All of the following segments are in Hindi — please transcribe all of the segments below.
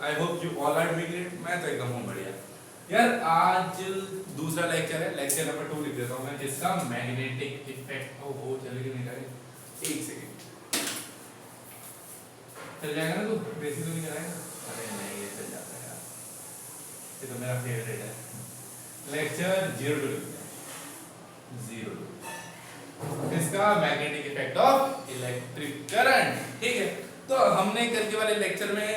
I hope you all are doing great. मैं तो एकदम हूँ बढ़िया यार। आज दूसरा लेक्चर है, लेक्चर नंबर 2 लिख देता हूँ मैं, जिसका मैग्नेटिक इफेक्ट। हो चल के नहीं रहा, एक सेकेंड चल जाएगा ना? तू बेसिक तो नहीं कराएगा? अरे नहीं, ये चल जाता है यार, ये तो मेरा फेवरेट है। लेक्चर 0 इसका magnetic effect of electric current. ठीक है, तो हमने कल के वाले लेक्चर में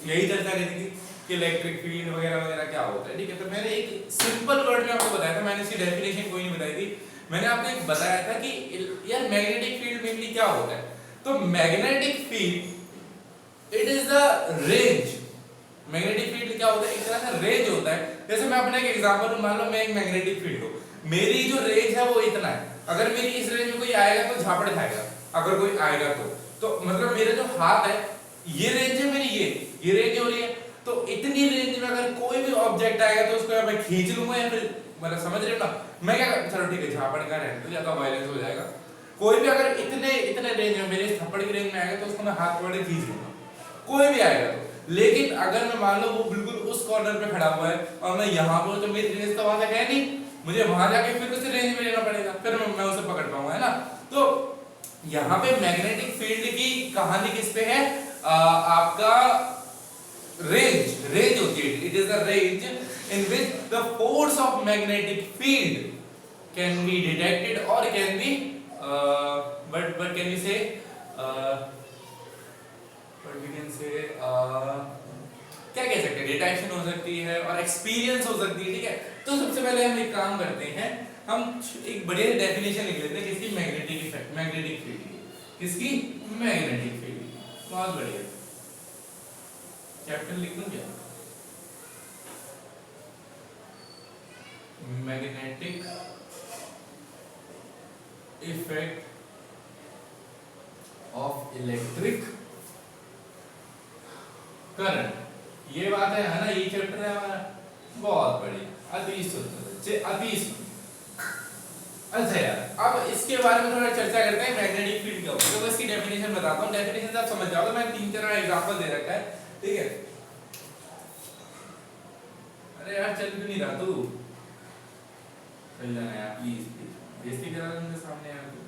यही चर्चा करी थी कि इलेक्ट्रिक फील्ड वगैरह वगैरह क्या होता है। ठीक है, तो मैंने एक सिंपल वर्ड में आपको बताया था, मैंने इसकी डेफिनेशन कोई नहीं बताई थी। मैंने आपको एक बताया था कि यार मैग्नेटिक फील्ड मेनली क्या होता है। तो magnetic field it is the range. Magnetic field क्या होता है? एक तरह का रेंज होता है। जैसे मैं अपने एक एग्जांपल मान लो, मैं एक मैग्नेटिक फील्ड हूं, मेरी जो रेंज है वो इतना है। अगर मेरी इस रेंज में कोई आएगा तो झापड़ खाएगा, अगर कोई आएगा तो मतलब मेरा जो हाथ है, ये रेंज है मेरी, ये रेंज हो रही है। तो इतनी रेंज में अगर कोई भी ऑब्जेक्ट आएगा तो उसको मैं खींच लूंगा, या फिर मतलब समझ रहे हो ना मैं क्या चलो ठीक है, झापड़ का रहने तो ज्यादा वायलेंस हो जाएगा। कोई भी अगर इतने रेंज में, मेरे थप्पड़ की रेंज में आएगा तो उसको मैं हाथ पकड़ के खींच लूंगा, कोई भी आएगा तो। लेकिन अगर मैं मान लो वो बिल्कुल उस कॉर्नर पे खड़ा हुआ है और मैं यहाँ पर, तो मेरी रेंज तो वहां तक है नहीं, मुझे वहां जाके फिर उसे रेंज में लेना पड़ेगा, फिर मैं उसे पकड़ पाऊंगा, है ना। तो यहाँ पे मैग्नेटिक फील्ड की कहानी किस पे है? आपका रेंज होती है। It is the range in which the force of magnetic field can be detected और can be but can we say but we can say क्या कह सकते हैं, डिटेक्शन हो सकती है और एक्सपीरियंस हो सकती है। ठीक है, तो सबसे पहले हम एक काम करते हैं, हम एक बढ़िया डेफिनेशन लिख लेते हैं किसकी? मैग्नेटिक इफेक्ट, मैग्नेटिक फील्ड की। किसकी? मैग्नेटिक फील्ड की। बहुत बढ़िया, चैप्टर लिख दूं क्या? Magnetic effect of electric current. ये बात है ना, ये चैप्टर है हमारा। बहुत बढ़िया, अति सुंदर बच्चे, अति सुंदर। अच्छा यार, अब इसके बारे में थोड़ा चर्चा करते हैं, मैग्नेटिक फील्ड क्या होता है। तो इसकी डेफिनेशन बताता हूँ, डेफिनेशन आप समझ जाओगे। मैंने 3-4 एग्जांपल दे रखा है, ठीक है। अरे यार चल क्यों नहीं रहा तू? चल जाना यार प्लीज, बेइज्जती करा मेरे सामने यार तू।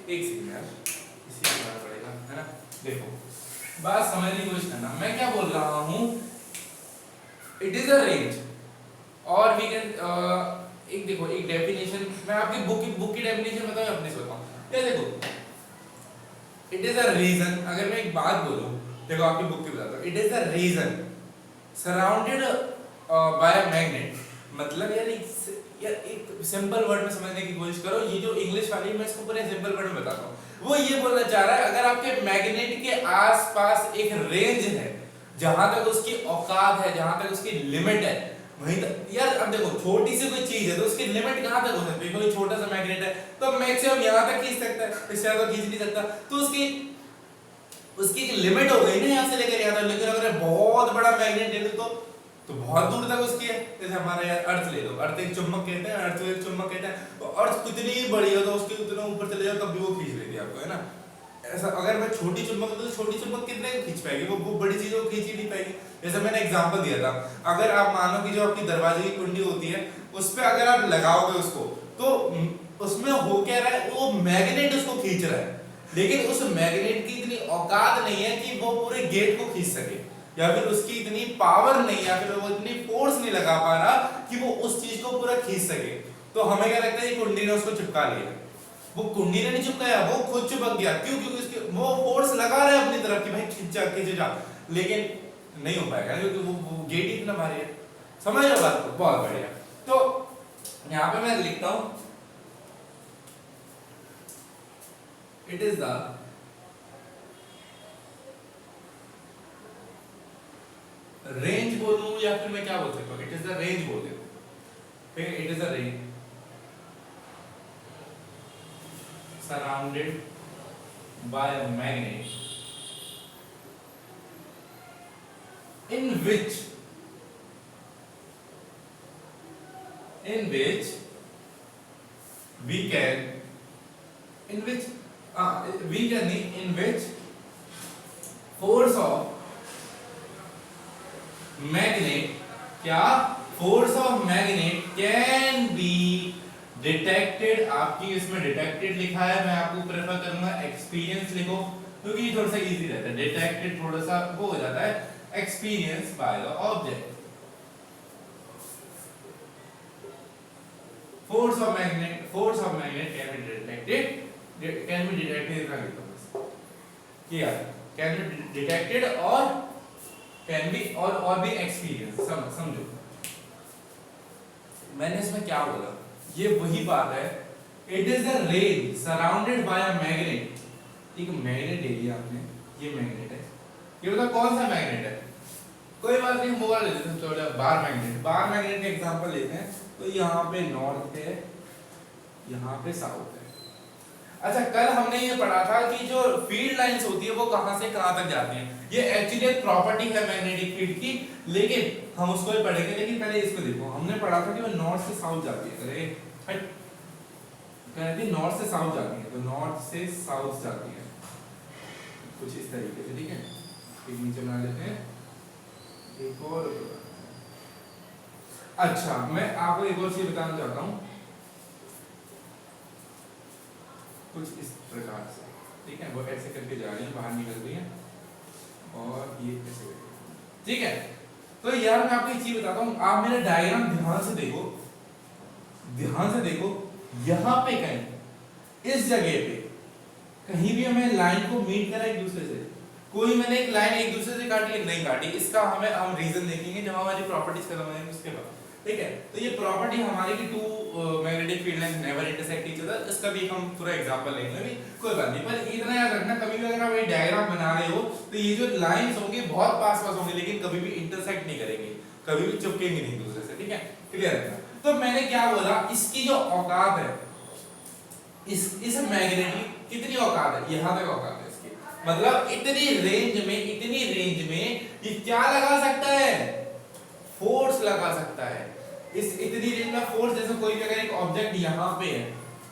एक सेकंड यार, इसी को करना पड़ेगा, है ना। देखो, बात समझने की कोशिश करना, मैं क्या बोल रहा हूँ। इट इज अ रेंज और वी कैन एक देखो, एक डेफिनेशन मैं आपकी बुक की डेफिनेशन बताऊं, अपनी से बताऊं। ये देखो, इट इज अ रीजन। अगर मैं एक बात बोलूं, देखो आपकी बुक की बताता हूं, it is a region surrounded by a magnet. मतलब यार एक सिंपल वर्ड में समझने की कोशिश करो। ये जो इंग्लिश वाली, मैं इसको पूरे सिंपल वर्ड में बताता हूँ। वो ये बोलना चाह रहा है, अगर आपके मैग्नेट के आसपास एक रेंज है, जहां तक उसकी औकात है, जहां तक उसकी लिमिट है, वहीं तक। यार अब देखो, छोटी सी कोई चीज है तो उसकी लिमिट कहां तक हो सकती है? कोई छोटा सा मैग्नेट है तो मैक्सिमम यहां तक खींच सकता है, इससे ज्यादा खींच नहीं सकता। तो उसकी एक लिमिट हो गई ना, यहां से लेकर यहां तक। लेकिन अगर बहुत बड़ा मैग्नेट है तो बहुत दूर तक उसकी है। जैसे हमारा यार अर्थ ले लो, अर्थ एक चुंबक कहते हैं, अर्थ को एक चुंबक कहते हैं। तो अर्थ कितनी बड़ी है तो उसके उतना ऊपर चले जाओ तब भी वो खींच लेती है आपको, है ना। ऐसा अगर मैं छोटी चुंबक तो छोटी चुंबक कितने खींच पाएगी? वो बड़ी चीज को खींच ही नहीं पाएगी। जैसे मैंने एग्जांपल दिया था, अगर आप मानो कि जो आपकी दरवाजे की कुंडी होती है, उस पे अगर आप लगाओगे उसको, तो उसमें हो क्या रहा है? वो मैग्नेट उसको खींच रहा है, लेकिन उस मैग्नेट की इतनी औकात नहीं है कि वो पूरे गेट को खींच सके, या फिर उसकी इतनी पावर नहीं, या फिर वो इतनी फोर्स नहीं लगा पा रहा कि वो उस चीज को पूरा खींच सके। तो हमें क्या लगता है, ये कुंडी ने उसको चिपका लिया। वो कुंडी ने नहीं चिपकाया, वो खुद चिपक गया। क्यों? क्योंकि उसके वो फोर्स लगा रहा है अपनी तरफ कि भाई खींच जा, लेकिन नहीं हो पाएगा क्योंकि वो गेट ही इतना भारी है। समझ रहे हो बात को? बहुत बढ़िया। तो यहाँ पे मैं लिखता हूं, इट इज द रेंज बोलूं या फिर मैं क्या बोल सकता हूं? इट इज द रेंज बोल देता हूं, ठीक है। It is the range surrounded by a magnet in which we can in which force of magnet, क्या force of magnet can be detected, आपकी इसमें डिटेक्टेड लिखा है, मैं आपको प्रेफर करूंगा एक्सपीरियंस लिखो क्योंकि ये थोड़ा सा इजी रहता है, डिटेक्टेड थोड़ा सा वो हो जाता है, experience by the object. Force of magnet can be detected, can be detected किया, कैन बी डिटेक्टेड और कैन बी और भी एक्सपीरियंस, समझो मैंने इसमें क्या बोला, ये वही बात है, it is the range surrounded by a magnet, एक मैग्नेट ले लिया आपने, ये मैग्नेट है, ये बताओ कौन सा मैग्नेट है, कोई बात नहीं मोबाइल ले लेते हैं, चलो बार मैग्नेट का एग्जांपल लेते हैं, तो यहाँ पे नॉर्थ है, यहाँ पे साउथ है। अच्छा कल हमने ये पढ़ा था कि जो फील्ड लाइंस होती है वो कहां से कहां तक जाती हैं, ये एक्चुअली एक प्रॉपर्टी है मैग्नेटिक फील्ड की, लेकिन हम उसको भी पढ़ेंगे, लेकिन पहले इसको देखो, हमने पढ़ा था कि वो नॉर्थ से साउथ जाती है, अरे हट कहती है नॉर्थ से साउथ जाती है, तो नॉर्थ से साउथ जाती है कुछ इस तरीके से, ठीक है, एक नीचे बना लेते हैं, एक और, अच्छा मैं आपको एक और चीज बताना चाहता हूँ, कुछ इस प्रकार से, ठीक है, वो ऐसे करके जा रही है, बाहर निकल रही है और ये ऐसे, ठीक है। तो यार मैं आपको एक चीज बताता हूँ, आप मेरा डायग्राम ध्यान से देखो, यहाँ पे कहीं इस जगह पे कहीं भी हमें लाइन को मीट करा एक दूसरे से, कोई मैंने एक लाइन एक दूसरे से काटी या नहीं काटी, इसका हम रीजन देखेंगे जब हमारी प्रॉपर्टीज खत्म हो जाएंगी उसके बाद, ठीक है। तो ये प्रॉपर्टी हमारी की two magnetic field lines never intersect each other, इसका भी हम पूरा एग्जांपल लेंगे अभी, कोई बात नहीं, पर इतना याद रखना कभी भी अगर आप ये डायग्राम बना रहे हो तो ये जो लाइंस होंगे बहुत पास होंगे, लेकिन कभी भी इंटरसेक्ट नहीं करेंगे, कभी भी चिपकेंगे नहीं दूसरे से, ठीक है, क्लियर है। तो मैंने क्या बोला, इसकी जो औकात है, इस मैग्नेट की कितनी औकात है, यहां तक औकात है इसकी, मतलब इतनी रेंज में ये क्या लगा सकता है, फोर्स लगा सकता है, इस इतनी रेंज में फोर्स, जैसे कोई भी अगर एक ऑब्जेक्ट यहाँ पे है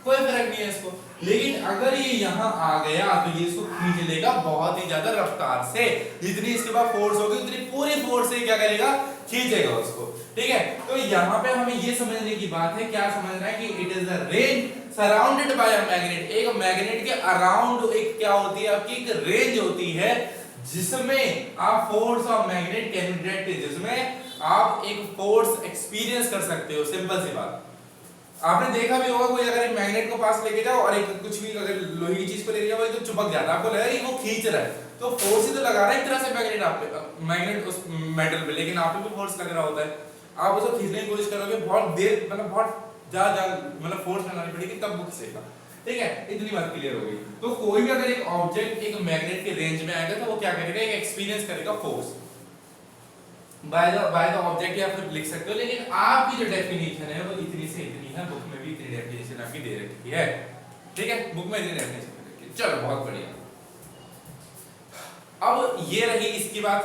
कोई फर्क नहीं है इसको, लेकिन अगर ये यहाँ आ गया तो ये इसको खींच लेगा बहुत ही ज्यादा रफ्तार से, जितनी इसके पास फोर्स होगी उतनी पूरी फोर्स से क्या करेगा, खींचेगा उसको, ठीक है। तो यहाँ पे हमें ये समझने की बात है, क्या समझना है कि it is the range surrounded by a magnet, एक मैग्नेट के अराउंड एक क्या होती है आपकी, एक रेंज होती है जिसमें आप force of magnet can be detected, जिसमें आप एक फोर्स एक्सपीरियंस कर सकते हो, सिंपल सी बात। आपने देखा भी होगा कोई अगर एक मैग्नेट को पास लेके जाओ और एक कुछ भी अगर लोहे की चीज को लेके जाओ तो चिपक जाता है, आपको लगेगा कि वो खींच रहा है, तो फोर्स ही तो लगा रहा है एक तरह से मैग्नेट आप पे, मैग्नेट उस मेटल पे, लेकिन आप पे भी फोर्स लग रहा होता है, आप उसको खींचने की कोशिश करोगे बहुत देर, मतलब बहुत ज्यादा मतलब फोर्स लगानी पड़ेगी तब वो खींचेगा, ठीक है, इतनी बात क्लियर हो गई। तो कोई भी अगर एक ऑब्जेक्ट एक मैग्नेट के रेंज में आएगा तो वो क्या करेगा, एक एक्सपीरियंस करेगा फोर्स बाय द ऑब्जेक्ट, या फिर लिख सकते हो, लेकिन आपकी जो डेफिनेशन है वो इतनी से इतनी है, बुक में भी इतनी डेफिनेशन आपकी दे रखी है, ठीक है, बुक में इतनी डेफिनेशन दे रखी है, चलो बहुत बढ़िया। अब ये रही इसकी बात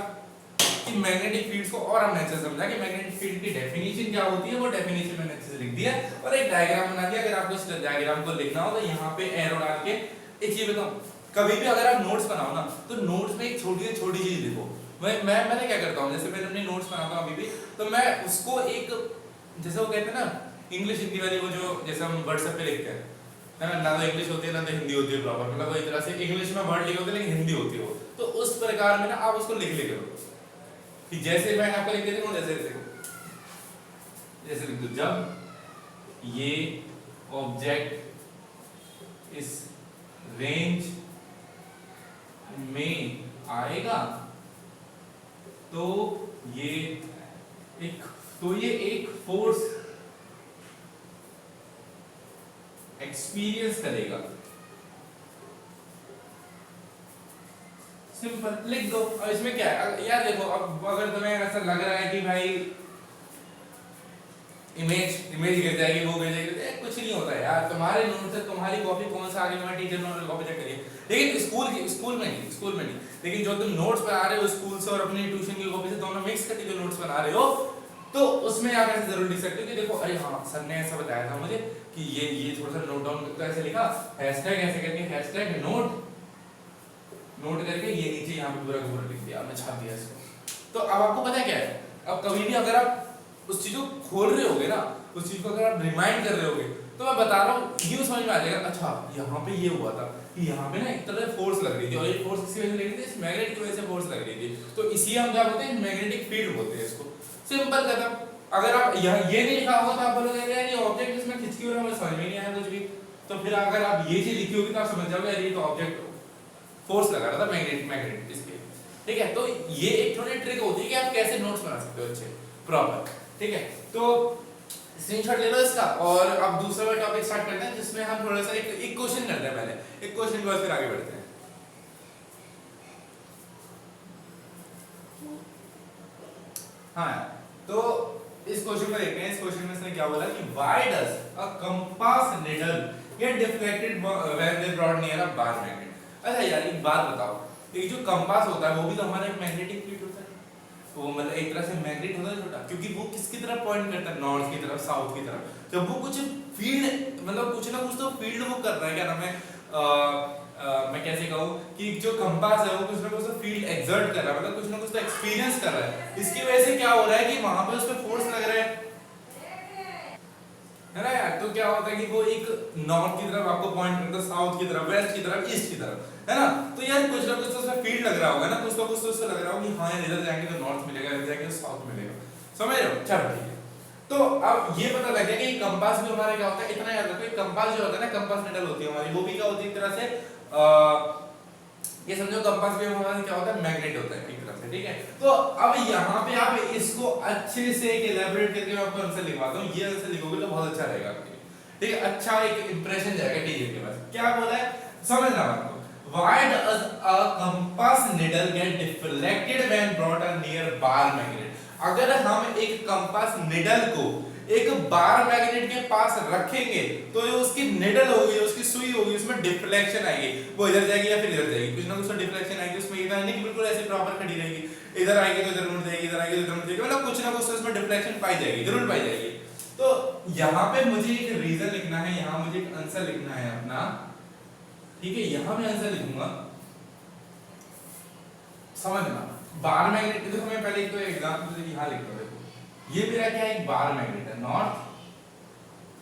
कि मैग्नेटिक फील्ड्स को और हमने अच्छे से समझा कि मैग्नेटिक फील्ड की डेफिनेशन क्या होती है, वो डेफिनेशन मैंने अच्छे से लिख दिया और एक डायग्राम बना दिया। अगर आपको इस डायग्राम को लिखना हो तो यहाँ पे एरो डाल के एक चीज बताऊं, कभी भी अगर आप नोट्स बनाओ ना तो नोट्स में एक छोटी छोटी चीज लिखो। मैंने क्या करता हूँ, जैसे मैं अपने नोट्स बनाता हूँ अभी भी, तो मैं उसको एक, जैसे वो कहते हैं ना इंग्लिश हिंदी वाली, वो जो जैसे हम व्हाट्सएप पे लिखते हैं है ना तो इंग्लिश होती है ना तो हिंदी होती है प्रॉपर, मतलब वो एक तरह से इंग्लिश में वर्ड लिखे होते हैं लेकिन हिंदी होती है वो, तो उस प्रकार में ना आप उसको लिख ले करो कि जैसे मैं आपको लिख देता हूँ, जैसे लिख दो, जब ये ऑब्जेक्ट इस रेंज में आएगा तो ये एक फोर्स एक्सपीरियंस करेगा, सिंपल लिख दो। अब इसमें क्या है यार, देखो अब अगर तुम्हें ऐसा लग रहा है कि भाई इमेज गिर जाएगी, वो गिर जाएगी, कुछ नहीं होता यार, तुम्हारे नोट से तुम्हारी कॉपी कौन सा आगे तुम्हारे टीचर ने कॉपी चेक करिए, लेकिन स्कूल में नहीं, लेकिन जो तुम नोट्स बना रहे हो स्कूल से और अपनी ट्यूशन की कॉपी से दोनों मिक्स करके जो नोट्स बना रहे हो, तो उसमें आप ऐसे जरूर लिख सकते हो कि देखो अरे हाँ सर ने ऐसा बताया था मुझे कि ये थोड़ा सा नोट डाउन, तो ऐसे लिखा हैशटैग ऐसे करके हैशटैग नोट नोट करके ये नीचे यहाँ पे पूरा का पूरा लिख दिया, आपने छाप दिया इसको। तो अब आपको पता है क्या है, अब कभी भी अगर आप उस चीज को खोल रहे होगे ना, उस चीज को अगर आप रिमाइंड कर रहे होगे, तो मैं बता रहा हूँ ये समझ में आ जाएगा, अच्छा यहाँ पे ये हुआ था कि यहाँ पे ना एक तरह से फोर्स लग रही थी, और ये फोर्स किसी वजह से लग रही थी, इस मैग्नेट की वजह से फोर्स लग रही थी, तो इसी हम क्या बोलते हैं, मैग्नेटिक फील्ड बोलते हैं इसको। सिंपल खत्म। अगर आप ये नहीं लिखा होगा तो आप बोलोगे यार ये ऑब्जेक्ट इसमें खिंचकी हो रहा है, मुझे समझ में नहीं आया कुछ भी। तो फिर अगर आप ये चीज लिखी होगी तो आप समझ जाओगे यार ये तो ऑब्जेक्ट फोर्स लगा रहा था मैग्नेट इसके, ठीक है। तो ये एक थोड़ी ट्रिक होती है कि आप कैसे नोट्स बना सकते हो अच्छे प्रॉपर, ठीक है। तो स्क्रीनशॉट ले लो इसका, और अब दूसरा वाला टॉपिक स्टार्ट करते हैं जिसमें हम थोड़ा सा एक क्वेश्चन करते हैं, पहले एक क्वेश्चन के बाद फिर आगे बढ़ते हैं। हाँ, तो इस क्वेश्चन को देखते हैं। इस क्वेश्चन में इसने क्या बोला कि why does a compass needle get deflected when they brought near a bar magnet. अच्छा यार एक बात बताओ, एक जो कंपास होता है वो भी तो हमारा एक मैग्नेटिक फील्ड होता है, वो मतलब एक तरह से मैग्नेट होता है छोटा, क्योंकि वो किसकी तरफ पॉइंट करता है, नॉर्थ की तरफ, साउथ की तरफ। जब वो कुछ फील्ड मतलब कुछ ना कुछ तो फील्ड वो कर रहा है, क्या नाम है, मैं कैसे कहूँ कि जो कंपास है वो कुछ ना कुछ तो फील्ड एक्सर्ट कर रहा है, मतलब कुछ ना कुछ तो एक्सपीरियंस कर रहा है। इसकी वजह से क्या हो रहा है कि वहां पे उस पे फोर्स लग रहा है ना यार। तो क्या होता है कि वो एक नॉर्थ की तरफ आपको पॉइंट करता है, साउथ की तरफ, वेस्ट की तरफ, ईस्ट की तरफ, है ना। तो यार कुछ ना कुछ तो उसमें फील्ड लग रहा होगा ना, कुछ तो उससे लग रहा होगा कि हाँ यार इधर जाएंगे तो नॉर्थ मिलेगा, इधर जाएंगे तो साउथ मिलेगा, समझ रहे हो। चलो ठीक है, तो अब ये पता लग गया कि कंपास भी हमारा क्या होता है। इतना याद रखो, कंपास जो होता है ना, कंपास निडल होती है हमारी, वो भी क्या होती है एक तरह से ये समझो कंपास भी हमारा क्या होता है, मैग्नेट होता है एक तरह से, ठीक है। तो अब यहाँ पे आप इसको अच्छे से एक इलैबोरेट करके मैं आपको आंसर लिखवाता हूँ, ये आंसर लिखोगे तो बहुत अच्छा रहेगा आपके लिए, ठीक है। अच्छा एक इंप्रेशन जाएगा टीचर के पास। क्या बोला है समझना आपको, why does a compass needle get deflected when brought near bar magnet। अगर हम एक कंपास निडल को एक बार मैग्नेट के पास रखेंगे तो जो उसकी निडल होगी, उसकी सुई होगी, उसमें डिफ्लेक्शन आएगी, वो इधर जाएगी या फिर इधर जाएगी, कुछ ना कुछ तो डिफ्लेक्शन आएगी उसमें। ये नहीं कि बिल्कुल ऐसे प्रॉपर खड़ी रहेगी, इधर आएगी तो इधर मुड़ जाएगी, इधर आएगी तो इधर मुड़ जाएगी, मतलब कुछ ना कुछ तो उसमें डिफ्लेक्शन पाई जाएगी, जरूर पाई जाएगी। तो यहाँ पे मुझे एक रीजन लिखना है, यहाँ मुझे एक आंसर लिखना है अपना, ठीक है। यहाँ मैं आंसर लिखूंगा, समझना बार मैग्नेट। देखो मैं पहले एक तो एग्जांपल यहाँ लिखता हूँ, देखो ये मेरा क्या है, एक बार मैग्नेट है, नॉर्थ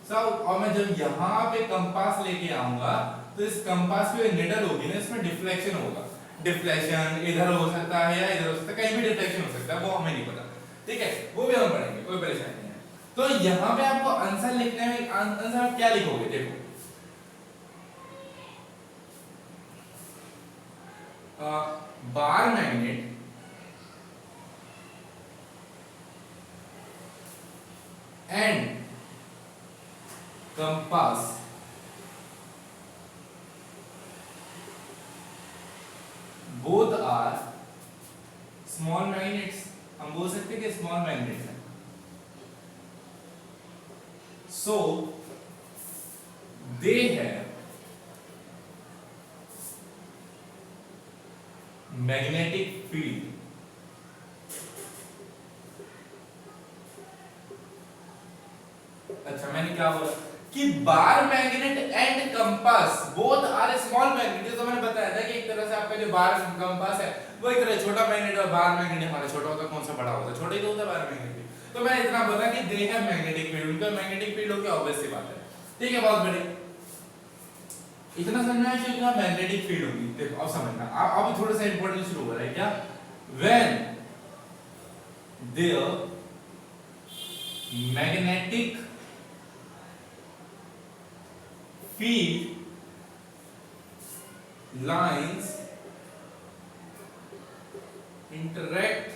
साउथ, और मैं जब यहाँ पे कंपास लेके आऊंगा तो इस कंपास पे निडल होगी ना, इसमें डिफ्लेक्शन होगा। डिफ्लेक्शन इधर हो सकता है या इधर हो सकता है, कहीं भी डिफ्लेक्शन हो सकता है, वो हमें नहीं पता, ठीक है, वो भी हम पढ़ेंगे, कोई परेशानी नहीं है। तो यहाँ पे आपको आंसर लिखने में, आंसर आप क्या लिखोगे, देखो bar magnet and compass both are small magnets। हम बोल सकते हैं कि स्मॉल मैग्नेट्स हैं। So they have magnetic field अच्छा मैंने क्या बोला कि bar magnet and compass both are small magnet. तो मैंने बताया था कि एक तरह से आपका जो बार कंपास है वो एक तरह छोटा मैग्नेट, और बार मैग्नेट हमारा छोटा होता है, कौन सा बड़ा होता है, छोटा ही तो होता है बार मैग्नेट। तो मैं इतना बोला कि दे हैव मैग्नेटिक फील्ड, उनका मैग्नेटिक फील्ड हो गया, ऑब्वियस सी बात है, ठीक है, बहुत बढ़िया। इतना समझना है कि उनका मैग्नेटिक फील्ड होगी। देखो अब समझना, अब थोड़ा सा इंपॉर्टेंट शुरू हो रहा है क्या, when their magnetic field lines interact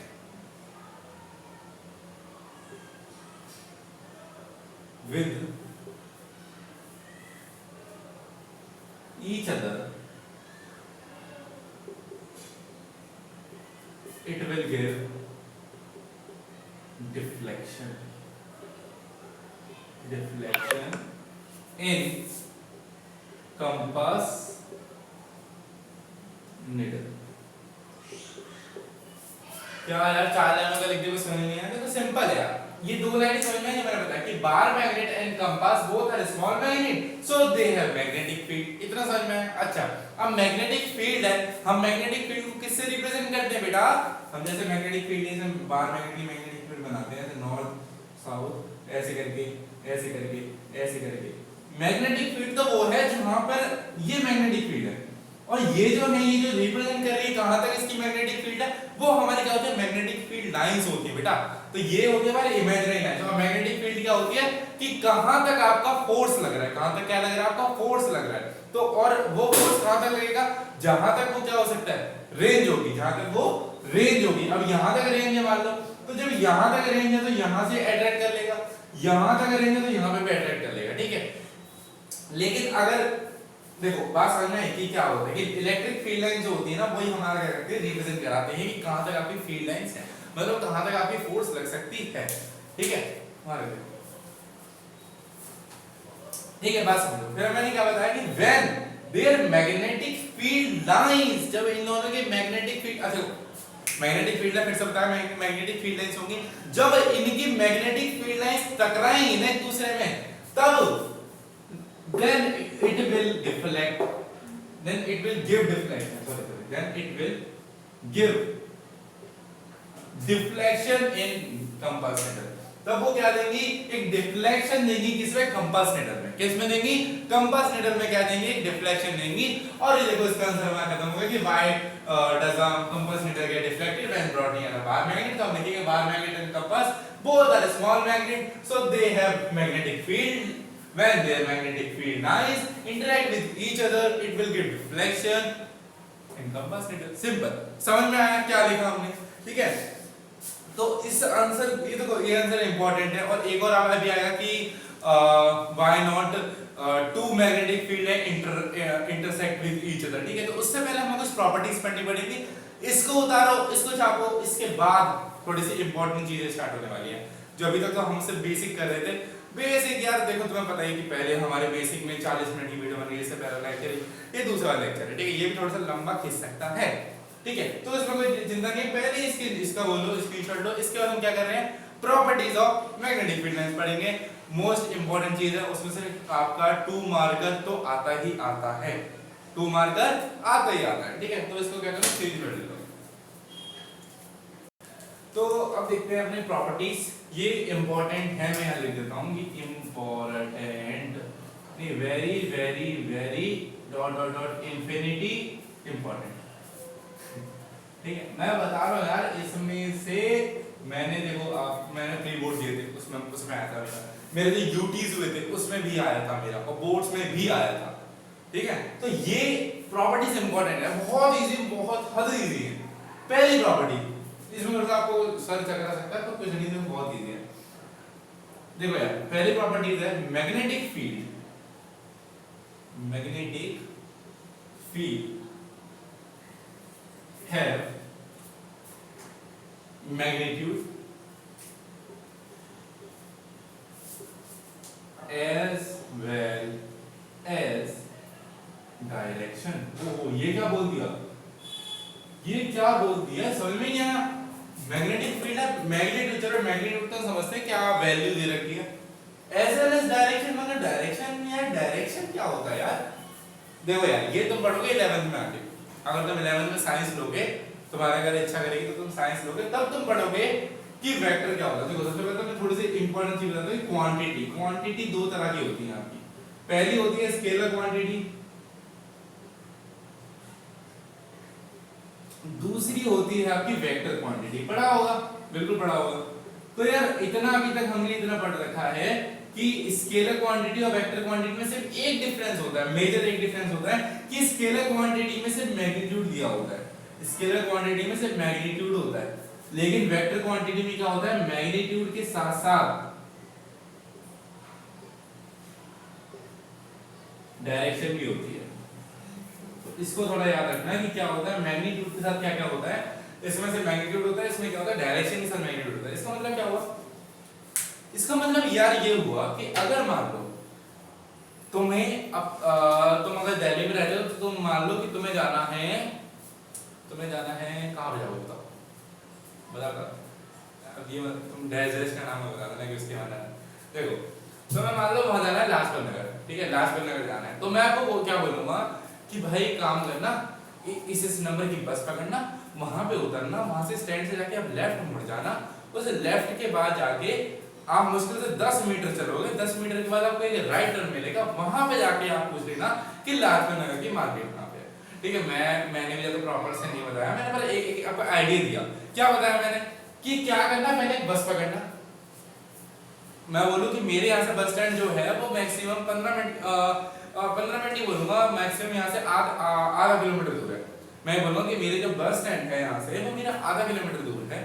with each other, it will give deflection in compass needle. क्या यार 4 लाइनों का लिख दिया, समझ नहीं आया, तो सिंपल है यार। ये दो लाइनें समझ में आई, मैंने बताया कि bar magnet and compass both are small magnet so they have magnetic field, इतना समझ में आया। अच्छा अब मैग्नेटिक फील्ड है, हम मैग्नेटिक फील्ड को किससे रिप्रेजेंट करते हैं बेटा, हम जैसे मैग्नेटिक फील्ड जैसे बार मैग्नेटिक फील्ड बनाते हैं, नॉर्थ साउथ ऐसे करके ऐसे करके ऐसे करके। मैग्नेटिक फील्ड तो वो है जहां पर ये मैग्नेटिक फील्ड है, और ये जो है ये जो रिप्रेजेंट कर रही है कहां तक इसकी मैग्नेटिक फील्ड है, वो हमारे क्या होती है मैग्नेटिक फील्ड लाइंस होती है बेटा। तो ये होती है हमारी इमेजिनरी लाइंस। और मैग्नेटिक फील्ड क्या होती है कि कहां तक आपका फोर्स लग रहा है, कहां तक क्या लग रहा है आपका फोर्स लग रहा है, तो और वो फोर्स कहां तक लगेगा, जहां तक वो क्या हो सकता है रेंज होगी, जहां तक वो रेंज होगी। अब यहां तक रेंज है मान लो, तो जब यहां तक रेंज है तो यहां से अट्रैक्ट कर लेगा, यहां तक रेंज है तो यहां पे भी अट्रैक्ट कर लेगा, ठीक है। लेकिन अगर देखो बात समझ में है कि क्या होता है कि इलेक्ट्रिक फील्ड लाइन जो होती है ना वही हमारा क्या करते हैं रिप्रेजेंट कराते हैं कि कहां तक आपकी फील्ड लाइंस है, मतलब कहां तक आपकी फोर्स लग सकती है, ठीक है। हमारे ठीक है बात समझो। फिर मैंने क्या बताया कि when their magnetic field lines, जब इन दोनों के मैग्नेटिक फील्ड, अच्छा मैग्नेटिक फील्ड लाइन फिर से बताया मैग्नेटिक फील्ड लाइंस होंगी, जब इनकी मैग्नेटिक फील्ड लाइंस टकराएंगी ना एक दूसरे में, तब then it will deflect, then it will give deflection, sorry then it will give deflection in compass needle। तब वो क्या देंगी एक डिफ्लेक्शन देंगी, किसमें कंपास नीडल में, किसमें देंगी कंपास नीडल में क्या देंगी एक डिफ्लेक्शन देंगी। और ये देखो इसका आंसर हमारा खत्म हो गया कि why does a compass needle get deflected when brought near a bar magnet। तो हम लिखेंगे bar magnet and compass both are small magnet so they have magnetic field, when their magnetic field lines interact with each other it will give deflection in compass needle। Simple समझ में आया क्या लिखा हमने, ठीक है। तो इस आंसर ये देखो ये आंसर इंपॉर्टेंट है। और एक और अभी आएगा कि why not two magnetic field intersect with each other, ठीक है। तो उससे पहले हमें कुछ प्रॉपर्टीज पढ़नी पड़ेगी, इसको उतारो इसको छापो, इसके बाद थोड़ी सी इंपॉर्टेंट चीजें स्टार्ट होने वाली है। जो अभी तक तो हम सिर्फ बेसिक कर रहे थे, बेसिक यार देखो तुम्हें पता ही कि पहले हमारे बेसिक में 40 मिनट की वीडियो बन गई, इससे पहला लेक्चर ये दूसरा लेक्चर है, ठीक है। ये भी थोड़ा सा लंबा खिंच सकता है, ठीक है। तो इसमें कोई चिंता नहीं, पहले इसका बोलो स्क्रीनशॉट लो। इसके बाद हम क्या कर रहे हैं properties of magnetic field lines पढ़ेंगे। मोस्ट इंपोर्टेंट चीज है उसमें से आपका 2 मार्कर तो आता ही आता है, 2 मार्कर आता ही आता है, ठीक है। तो इसको क्या करो स्क्रीनशॉट ले लो। तो अब देखते हैं अपने प्रॉपर्टीज, ये इंपॉर्टेंट है, मैं यहां लिख देता हूं कि इंपॉर्टेंट नहीं very very very dot dot dot infinity important, ठीक है। मैं बता रहा हूं यार इसमें से मैंने देखो मैंने प्री बोर्ड दिए थे उसमें आया था मेरे जो यूटीज हुए थे उसमें भी आया था मेरा, और बोर्ड्स में भी आया था, ठीक है। तो ये प्रॉपर्टीज इंपॉर्टेंट है, बहुत इजी, बहुत हद इजी है। पहली प्रॉपर्टी इसमें थोड़ा सा आपको सर्च करा सकता है तो कुछ नहीं, तो बहुत इजी है। देखो यार पहली प्रॉपर्टी है magnetic field, magnetic field have magnitude as well as direction। ओहो ये क्या बोल दिया, ये क्या बोल दिया समझ में नहीं आया। मैग्नेटिक फील्ड है, मैग्नेट्यूड, चलो मैग्नेट्यूड तो समझते हैं क्या वैल्यू दे रखी है, एज वेल एज डायरेक्शन, मतलब डायरेक्शन यार डायरेक्शन क्या होता है यार। देखो यार ये तुम पढ़ोगे 11th में आके, अगर तुम 11th में साइंस लोगे, तुम्हारा अगर इच्छा करेगी तो तुम साइंस लोगे, तब तुम पढ़ोगे कि वेक्टर क्या होता है। देखो सबसे पहले तो मैं थोड़ी सी इंपॉर्टेंट चीज बताता हूं कि क्वांटिटी, क्वांटिटी दो तरह की होती है आपकी। पहली होती है स्केलर क्वांटिटी, दूसरी होती है आपकी वेक्टर क्वांटिटी। पढ़ा होगा, बिल्कुल पढ़ा होगा। तो यार इतना अभी तक हमने इतना पढ़ रखा है कि स्केलर क्वांटिटी और वेक्टर क्वांटिटी में सिर्फ एक डिफरेंस होता है, मेजर एक डिफरेंस होता है कि स्केलर क्वांटिटी में सिर्फ मैग्नीट्यूड दिया होता है, स्केलर क्वांटिटी में सिर्फ मैग्नीट्यूड होता है, लेकिन वेक्टर क्वांटिटी में क्या होता है मैग्नीट्यूड के साथ साथ डायरेक्शन भी होती है। तो इसको थोड़ा याद रखना कि क्या होता है मैग्नीट्यूड के साथ क्या क्या होता है, इसमें से मैग्नीट्यूड होता है, इसमें क्या होता है डायरेक्शन के साथ मैग्नीट्यूड होता है। इसका मतलब क्या हुआ, इसका मतलब यार ये हुआ कि अगर मान लो तुम्हें तुम अगर दिल्ली में रहते हो तो तुम मान लो कि तुम्हें जाना है कहां पे जाओगे बताओ, अब ये तुम डैश का नाम बता देना कि उसके आना है। देखो तो मैं मान लो वहां जाना है लाजपत नगर, ठीक है, लाजपत नगर जाना है, तो मैं आपको क्या बोलूंगा कि भाई काम करना, इस नंबर की बस पकड़ना, वहां पे उतरना, वहां से स्टैंड से जाके आप लेफ्ट मुड़ जाना, उस लेफ्ट के बाद जाके आप मुश्किल से 10 मीटर चलोगे, 10 मीटर के बाद आपको एक राइट टर्न मिलेगा, वहां पे जाके आप पूछ लेना कि लाजपत नगर की मार्केट कहां पे है। ठीक है, मैंने भी तो प्रॉपर से नहीं बताया, मैंने बस एक आपको आइडिया दिया। क्या बताया मैंने कि क्या करना, पहले एक बस पकड़ना, मैं बोलूं कि मेरे यहाँ से बस स्टैंड जो है वो मैक्सिमम 15 मिनट ही बोलूंगा, मैक्सिमम यहाँ से आधा किलोमीटर दूर है। मैं बोलूंगा कि मेरे जो बस स्टैंड है यहाँ से वो मेरा आधा किलोमीटर दूर है,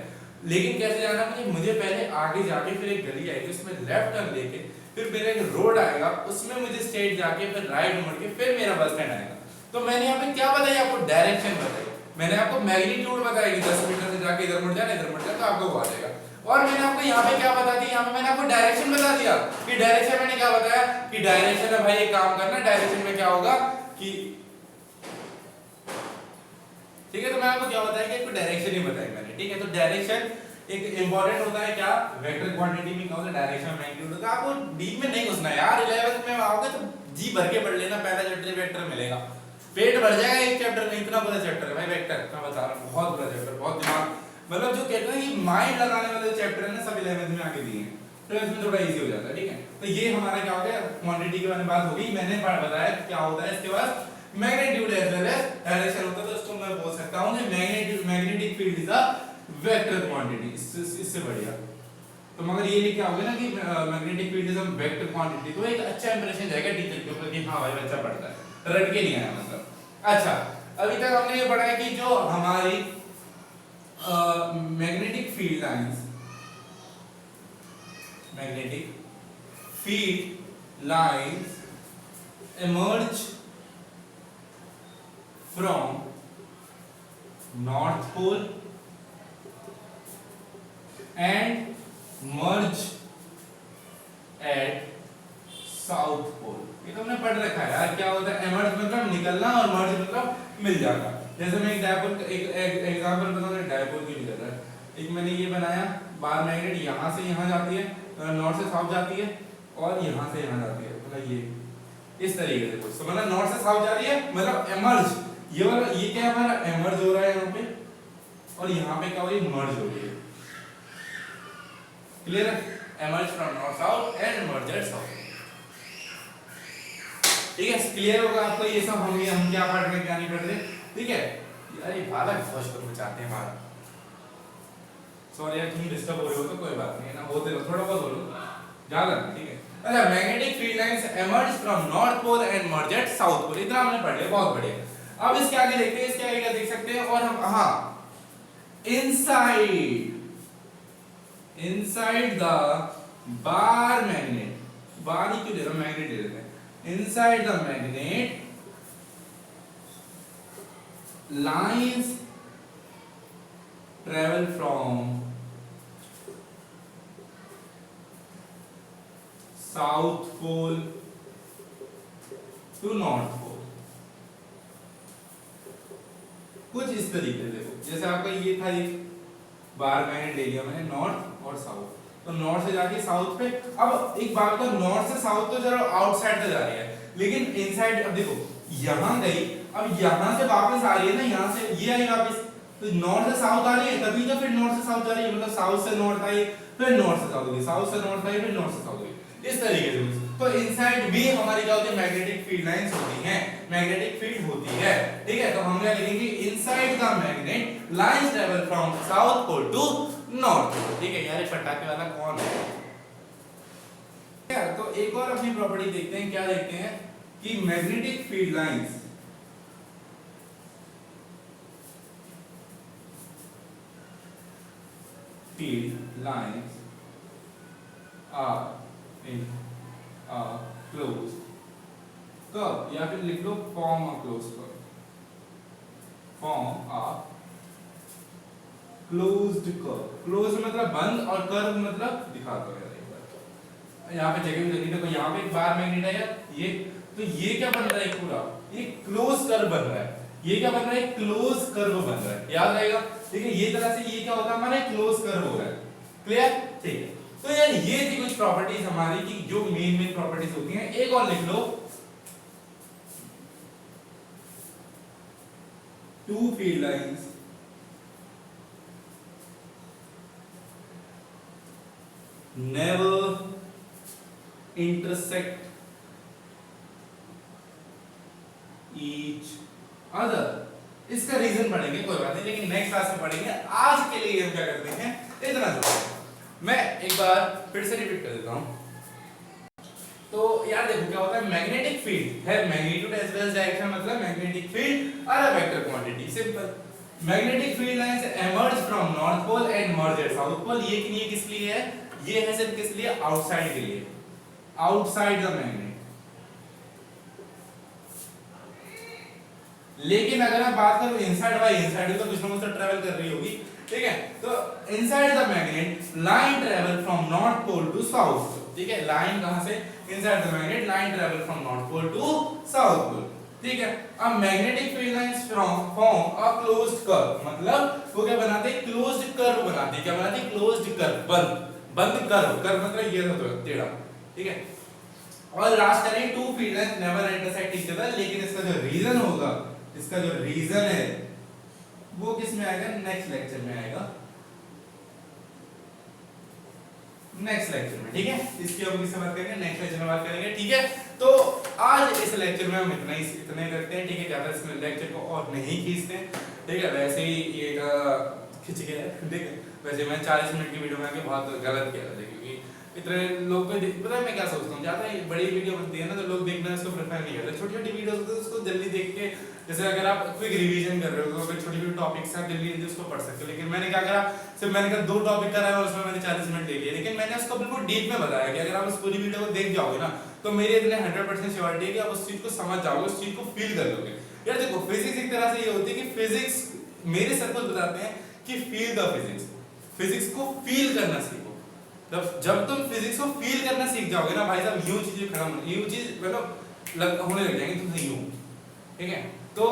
लेकिन कैसे जाना मुझे पहले आगे जाके फिर एक गली आएगी उसमें लेफ्ट टर्न लेके फिर मेरा एक रोड आएगा, उसमें मुझे स्ट्रेट जाके फिर राइट मुड़ के फिर मेरा बस स्टैंड आएगा। तो मैंने यहाँ पे क्या बताया आपको, डायरेक्शन बताई, मैंने आपको मैग्नीट्यूड बताया कि 10 मीटर से जाके इधर मुड़ जाना, इधर मुड़ जाना, तो आपको वो आ जाएगा। और मैंने आपको यहाँ पे क्या बता दिया, यहाँ पे मैंने आपको डायरेक्शन बता दिया कि डायरेक्शन मैंने क्या बताया कि डायरेक्शन है भाई एक काम करना, डायरेक्शन में क्या होगा कि ठीक है, तो मैं आपको क्या बताया कि आपको डायरेक्शन ही बताई मैंने, ठीक है। तो डायरेक्शन एक इंपॉर्टेंट होता है, क्या वेक्टर क्वांटिटी में क्या होता है, डायरेक्शन मैग्नीट्यूड होता है। आपको डीप में नहीं घुसना यार, 11th में आओगे तो जी भर के पढ़ लेना, पहला चैप्टर वेक्टर मिलेगा, पेट भर जाएगा एक चैप्टर में, इतना बड़ा चैप्टर है भाई वेक्टर, मैं बता रहा हूँ बहुत बड़ा चैप्टर, बहुत दिमाग, मतलब जो कहते हैं कि माइंड लगाने वाले चैप्टर है ना, सब 11th में आके दिए हैं, तो इसमें थोड़ा इजी हो जाता है, ठीक है। तो ये हमारा क्या हो गया, क्वांटिटी के बारे में बात हो गई, मैंने बताया क्या होता है, इसके बाद magnitude as well as direction होता है, तो इसको मैं बोल सकता हूं कि magnetic field is a vector quantity, इससे बढ़िया तो मगर ये लिखा होगा ना कि magnetic field is a vector quantity, तो एक अच्छा इंप्रेशन जाएगा टीचर के ऊपर कि हां भाई बच्चा पढ़ता है, रट के नहीं आया मतलब। अच्छा, अभी तक हमने ये पढ़ा है कि जो हमारी magnetic field lines, magnetic field lines emerge from north pole and merge at south pole. ये तो हमने पढ़ रखा है यार, क्या होता है एमर्ज मतलब निकलना और मर्ज मतलब मिल जाना। जैसे मैं एक डायपोल एक एग्जांपल बताऊं, डायपोल की निकल रहा है, एक मैंने ये बनाया, बार मैग्नेट यहां से यहां जाती है, नॉर्थ से साउथ जाती है, और यहां से यहां जाती है, मतलब ये इस तरीके से कुछ, तो मतलब नॉर्थ से साउथ जा रही है, मतलब एमर्ज, ये वाला ये क्या है हमारा एमर्ज हो रहा है यहाँ पे, और यहाँ पे क्या हो रही है, मर्ज हो रही है। क्लियर है, emerge from north south and merge at south, ठीक है। क्लियर होगा आपको ये सब, हम क्या पढ़ रहे हैं क्या नहीं पढ़ रहे, ठीक है। यार ये बालक फौज करना चाहते हैं हमारा, सॉरी यार तुम डिस्टर्ब हो रहे हो तो कोई बात नहीं है ना, बोलते रहो, थोड़ा बहुत बोलो ज्यादा, ठीक है। अच्छा, magnetic field lines emerge from north pole and merge at south pole, इतना हमने पढ़ लिया, बहुत बढ़िया। अब इसके आगे देखते हैं, इसके आगे क्या देख सकते हैं, और हम हाँ, इनसाइड द बार मैग्नेट, बार ही क्यों दे रहा हूं, मैग्नेट दे देते हैं, inside the magnet lines travel from south pole to north pole, कुछ इस तरीके से। देखो जैसे आपका ये था, एक बार मैंने ले लिया मैंने नॉर्थ और साउथ, तो नॉर्थ से जाके साउथ पे, अब एक बात तो नॉर्थ से साउथ तो जरा आउटसाइड से जा रही है, लेकिन इनसाइड, अब देखो यहां गई, अब यहां से वापस आ रही है ना, यहां से ये आई वापस, तो नॉर्थ से साउथ आ रही है, तभी तो फिर नॉर्थ से साउथ जा रही है, मतलब साउथ से नॉर्थ आई फिर नॉर्थ से साउथ गई, साउथ से नॉर्थ आई फिर नॉर्थ से साउथ गई, इस तरीके से। तो इनसाइड भी हमारी क्या होती है, मैग्नेटिक फील्ड लाइंस होती हैं, मैग्नेटिक फील्ड होती है, ठीक है। तो हम क्या लिखेंगे, inside the magnet lines travel from south pole to north pole, ठीक है। यार पटाखे वाला कौन है यार। तो एक और अपनी प्रॉपर्टी देखते हैं, क्या देखते हैं कि magnetic field lines are in a close curve, या फिर लिख लो form a close curve, form a closed curve. Close मतलब बंद और कर्व मतलब दिखाता है। यहाँ पे जगह भी लगी, देखो यहाँ पे एक बार मैग्नेट है यार, ये तो ये क्या बन रहा है, पूरा ये क्लोज कर्व बन रहा है, ये क्या बन रहा है, क्लोज कर्व बन रहा है, याद रहेगा। देखिए ये तरह से ये क्या होता है, हमारा क्लोज कर्व हो रहा है, क्लियर? ठीक है, तो यार ये थी कुछ प्रॉपर्टीज हमारी की जो मेन प्रॉपर्टीज होती हैं। एक और लिख लो, two field lines never intersect each other। इसका रीजन पढ़ेंगे, कोई बात नहीं, लेकिन नेक्स्ट क्लास में पढ़ेंगे। आज के लिए हम क्या करते हैं, इतना जो मैं एक बार फिर से रिपीट कर देता हूं। तो यार देखो क्या होता है, मैग्नेटिक फील्ड है magnitude as well as direction, मतलब magnetic field are a vector quantity. Simple, magnetic field lines emerge from north pole and merge at south pole. ये किस लिए है, ये है सिर्फ किस लिए, आउटसाइड के लिए, आउटसाइड द मैग्नेट। लेकिन अगर मैं बात करूं इनसाइड बाय इनसाइड, तो कुछ ना कुछ ट्रैवल कर रही होगी, ठीक है। तो inside the magnet line travel from north pole to south, ठीक है। लाइन कहां से, inside the magnet line travel from north pole to south pole, ठीक है। अब magnetic field lines form a closed curve, मतलब वो क्या बनाते हैं, क्लोज्ड कर्व बनाते हैं। क्या बनाते हैं, क्लोज्ड कर्व, बंद कर्व, कर्व मतलब ये होता है टेढ़ा, ठीक है। और लास्ट करें, two field lines never intersect each other. लेकिन इसका जो रीजन होगा, इसका जो रीजन है वो किस में आएगा, नेक्स्ट लेक्चर में आएगा, नेक्स्ट लेक्चर में, ठीक है। इसकी हम किससे बात करेंगे, नेक्स्ट लेक्चर में बात करेंगे, ठीक है। तो आज इस लेक्चर में हम इतने रखते हैं, ठीक है। ज्यादा इसमें लेक्चर को और नहीं खींचते हैं, ठीक है। वैसे ही ये खिंच गया है, ठीक है। वैसे मैं 40 मिनट की वीडियो में आके बहुत गलत किया था, क्योंकि इतने लोग को पता है मैं क्या सोचता हूँ, ज्यादा बड़ी वीडियो बनती है ना तो लोग देखना उसको प्रेफर नहीं करते। छोटी छोटी वीडियोस होती है उसको जल्दी देख के, जैसे अगर आप क्विक रिवीजन कर रहे हो तो छोटी छोटी टॉपिक्स आप जल्दी जल्दी उसको पढ़ सकते हो। लेकिन मैंने क्या करा, सिर्फ मैंने कहा 2 टॉपिक करा और उसमें मैंने 40 मिनट ले लिए। लेकिन मैंने उसको बिल्कुल डीप में बताया कि अगर आप उस पूरी वीडियो को देख जाओगे ना तो मेरे इतने 100% श्योरिटी है कि आप उस चीज को समझ जाओगे, उस चीज को फील कर लोगे। यार देखो फिजिक्स एक तरह से ये होती है कि फिजिक्स मेरे सर को बताते हैं कि फील द फिजिक्स, फिजिक्स को फील करना सीखो। जब तुम फिजिक्स को फील करना सीख जाओगे ना भाई साहब, यूं चीजें खत्म, यूं चीज मतलब होने लग जाएंगी तुमसे यूं, ठीक है। तो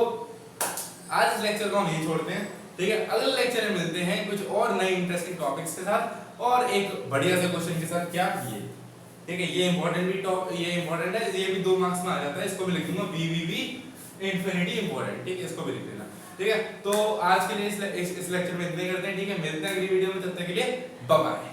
आज इस लेक्चर को हम यहीं छोड़ते हैं, ठीक है। अगले लेक्चर में मिलते हैं कुछ और नए इंटरेस्टिंग टॉपिक्स के साथ और एक बढ़िया से क्वेश्चन के साथ। क्या ये, ठीक है, ये इंपॉर्टेंट भी ये इंपॉर्टेंट है, ये भी 2 मार्क्स में आ जाता है। इसको भी लिख दूंगा वीवीवी इंफिनिटी इंपॉर्टेंट, ठीक है। इसको भी लिख देना, ठीक है। तो आज के लिए इस लेक्चर में इतने करते हैं, ठीक है। मिलते हैं अगली वीडियो में, तब तक के लिए बाय बाय।